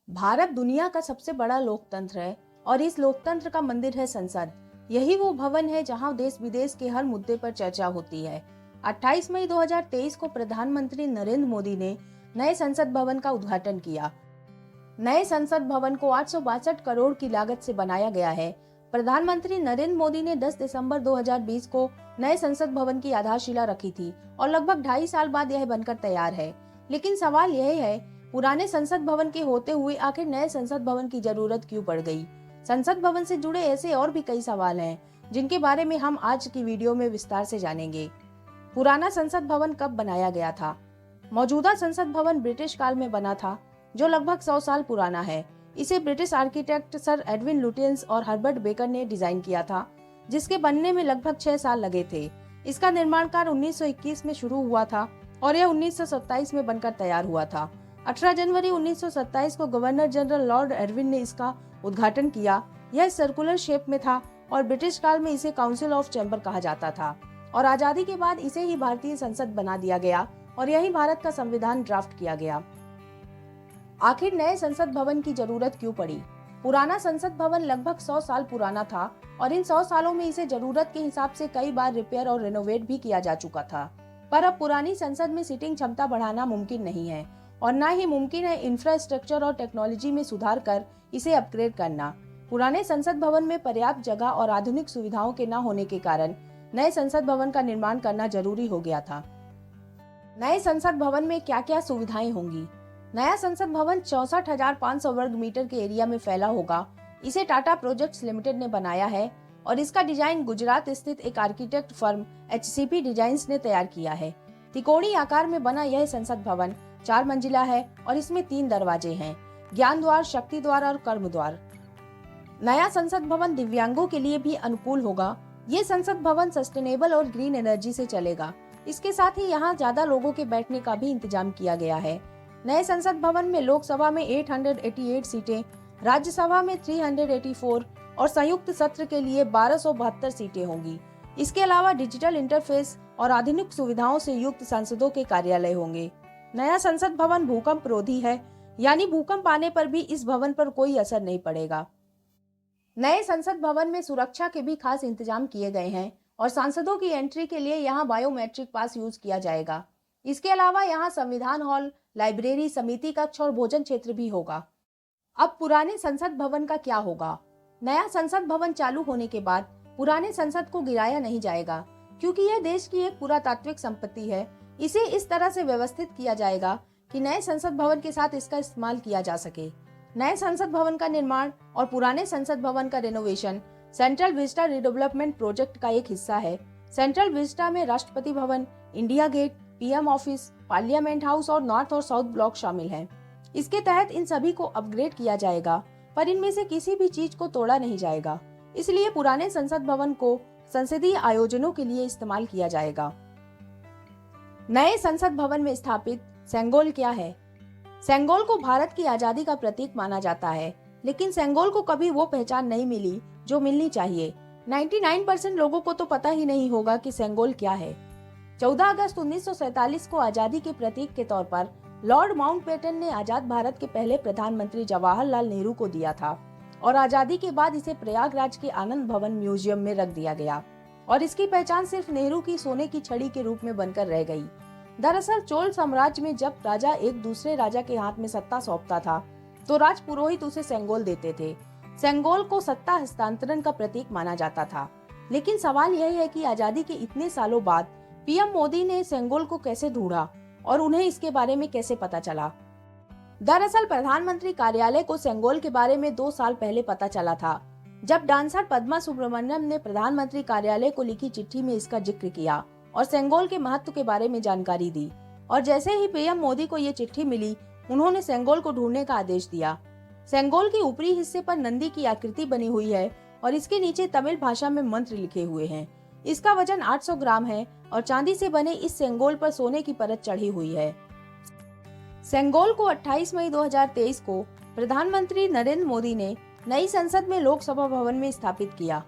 भारत दुनिया का सबसे बड़ा लोकतंत्र है और इस लोकतंत्र का मंदिर है संसद। यही वो भवन है जहां देश विदेश के हर मुद्दे पर चर्चा होती है। 28 मई 2023 को प्रधानमंत्री नरेंद्र मोदी ने नए संसद भवन का उद्घाटन किया। नए संसद भवन को 862 करोड़ की लागत से बनाया गया है। प्रधानमंत्री नरेंद्र मोदी ने 10 दिसंबर 2020 को नए संसद भवन की आधारशिला रखी थी और लगभग 2.5 साल बाद यह बनकर तैयार है। लेकिन सवाल यह है, पुराने संसद भवन के होते हुए आखिर नए संसद भवन की जरूरत क्यों पड़ गई? संसद भवन से जुड़े ऐसे और भी कई सवाल हैं जिनके बारे में हम आज की वीडियो में विस्तार से जानेंगे। पुराना संसद भवन कब बनाया गया था? मौजूदा संसद भवन ब्रिटिश काल में बना था, जो लगभग 100 साल पुराना है। इसे British architect sir Edwin Lutyens और हर्बर्ट बेकर ने डिजाइन किया था, जिसके बनने में लगभग 6 साल लगे थे। इसका निर्माण कार्य 1921 में शुरू हुआ था और यह 1927 में बनकर तैयार हुआ था। 18 जनवरी 1927 को गवर्नर जनरल लॉर्ड एडविन ने इसका उद्घाटन किया। यह सर्कुलर शेप में था और ब्रिटिश काल में इसे काउंसिल ऑफ चैम्बर कहा जाता था और आजादी के बाद इसे ही भारतीय संसद बना दिया गया और यही भारत का संविधान ड्राफ्ट किया गया। आखिर नए संसद भवन की जरूरत क्यों पड़ी? पुराना संसद भवन लगभग 100 साल पुराना था और इन 100 सालों में इसे जरूरत के हिसाब से कई बार रिपेयर और रेनोवेट भी किया जा चुका था। पर अब पुरानी संसद में सीटिंग क्षमता बढ़ाना मुमकिन नहीं है और न ही मुमकिन है इंफ्रास्ट्रक्चर और टेक्नोलॉजी में सुधार कर इसे अपग्रेड करना। पुराने संसद भवन में पर्याप्त जगह और आधुनिक सुविधाओं के न होने के कारण नए संसद भवन का निर्माण करना जरूरी हो गया था। नए संसद भवन में क्या क्या सुविधाएं होंगी? नया संसद भवन 64,500 वर्ग मीटर के एरिया में फैला होगा। इसे टाटा प्रोजेक्ट्स लिमिटेड ने बनाया है और इसका डिजाइन गुजरात स्थित एक आर्किटेक्ट फर्म HCP डिजाइन्स ने तैयार किया है। त्रिकोणीय आकार में बना यह संसद भवन 4 मंजिला है और इसमें 3 दरवाजे हैं, ज्ञान द्वार, शक्ति द्वार और कर्म द्वार। नया संसद भवन दिव्यांगों के लिए भी अनुकूल होगा। ये संसद भवन सस्टेनेबल और ग्रीन एनर्जी से चलेगा। इसके साथ ही यहाँ ज्यादा लोगों के बैठने का भी इंतजाम किया गया है। नए संसद भवन में लोकसभा में 888 सीटें, राज्यसभा में 384 और संयुक्त सत्र के लिए 1272 सीटें होंगी। इसके अलावा डिजिटल इंटरफेस और आधुनिक सुविधाओं से युक्त सांसदों के कार्यालय होंगे। नया संसद भवन भूकंप रोधी है, यानी भूकंप आने पर भी इस भवन पर कोई असर नहीं पड़ेगा। नए संसद भवन में सुरक्षा के भी खास इंतजाम किए गए हैं और सांसदों की एंट्री के लिए यहाँ बायोमेट्रिक पास यूज किया जाएगा। इसके अलावा यहाँ संविधान हॉल, लाइब्रेरी, समिति कक्ष और भोजन क्षेत्र भी होगा। अब पुराने संसद भवन का क्या होगा? नया संसद भवन चालू होने के बाद पुराने संसद को गिराया नहीं जाएगा, क्योंकि यह देश की एक पुरातात्विक संपत्ति है। इसे इस तरह से व्यवस्थित किया जाएगा कि नए संसद भवन के साथ इसका इस्तेमाल किया जा सके। नए संसद भवन का निर्माण और पुराने संसद भवन का renovation Central Vista redevelopment project का एक हिस्सा है। सेंट्रल विस्टा में Rashtrapati Bhavan, India Gate, PM office, parliament house और नॉर्थ और साउथ ब्लॉक शामिल हैं। इसके तहत इन सभी को अपग्रेड किया जाएगा, पर इनमें से किसी भी चीज को तोड़ा नहीं जाएगा। इसलिए पुराने संसद भवन को संसदीय आयोजनों के लिए इस्तेमाल किया जाएगा। नए संसद भवन में स्थापित सेंगोल क्या है? सेंगोल को भारत की आजादी का प्रतीक माना जाता है, लेकिन सेंगोल को कभी वो पहचान नहीं मिली जो मिलनी चाहिए। 99% लोगों को तो पता ही नहीं होगा कि सेंगोल क्या है। 14 अगस्त 1947 को आजादी के प्रतीक के तौर पर लॉर्ड माउंटबेटन ने आजाद भारत के पहले प्रधानमंत्री जवाहरलाल नेहरू को दिया था और आजादी के बाद इसे प्रयागराज के आनंद भवन म्यूजियम में रख दिया गया और इसकी पहचान सिर्फ नेहरू की सोने की छड़ी के रूप में बनकर रह गई। दरअसल चोल साम्राज्य में जब राजा एक दूसरे राजा के हाथ में सत्ता सौंपता था तो राज पुरोहित उसे सेंगोल देते थे। सेंगोल को सत्ता हस्तांतरण का प्रतीक माना जाता था। लेकिन सवाल यह है कि आजादी के इतने सालों बाद PM मोदी ने सेंगोल को कैसे ढूंढा और उन्हें इसके बारे में कैसे पता चला? दरअसल प्रधानमंत्री कार्यालय को सेंगोल के बारे में 2 साल पहले पता चला था, जब डांसर पद्मा सुब्रमण्यम ने प्रधानमंत्री कार्यालय को लिखी चिट्ठी में इसका जिक्र किया और सेंगोल के महत्व के बारे में जानकारी दी। और जैसे ही PM मोदी को ये चिट्ठी मिली, उन्होंने सेंगोल को ढूंढने का आदेश दिया। सेंगोल के ऊपरी हिस्से पर नंदी की आकृति बनी हुई है और इसके नीचे तमिल भाषा में मंत्र लिखे हुए हैं। इसका वजन 800 ग्राम है और चांदी से बने इस सेंगोल पर सोने की परत चढ़ी हुई है। सेंगोल को 28 मई 2023 को प्रधानमंत्री नरेंद्र मोदी ने नई संसद में लोकसभा भवन में स्थापित किया।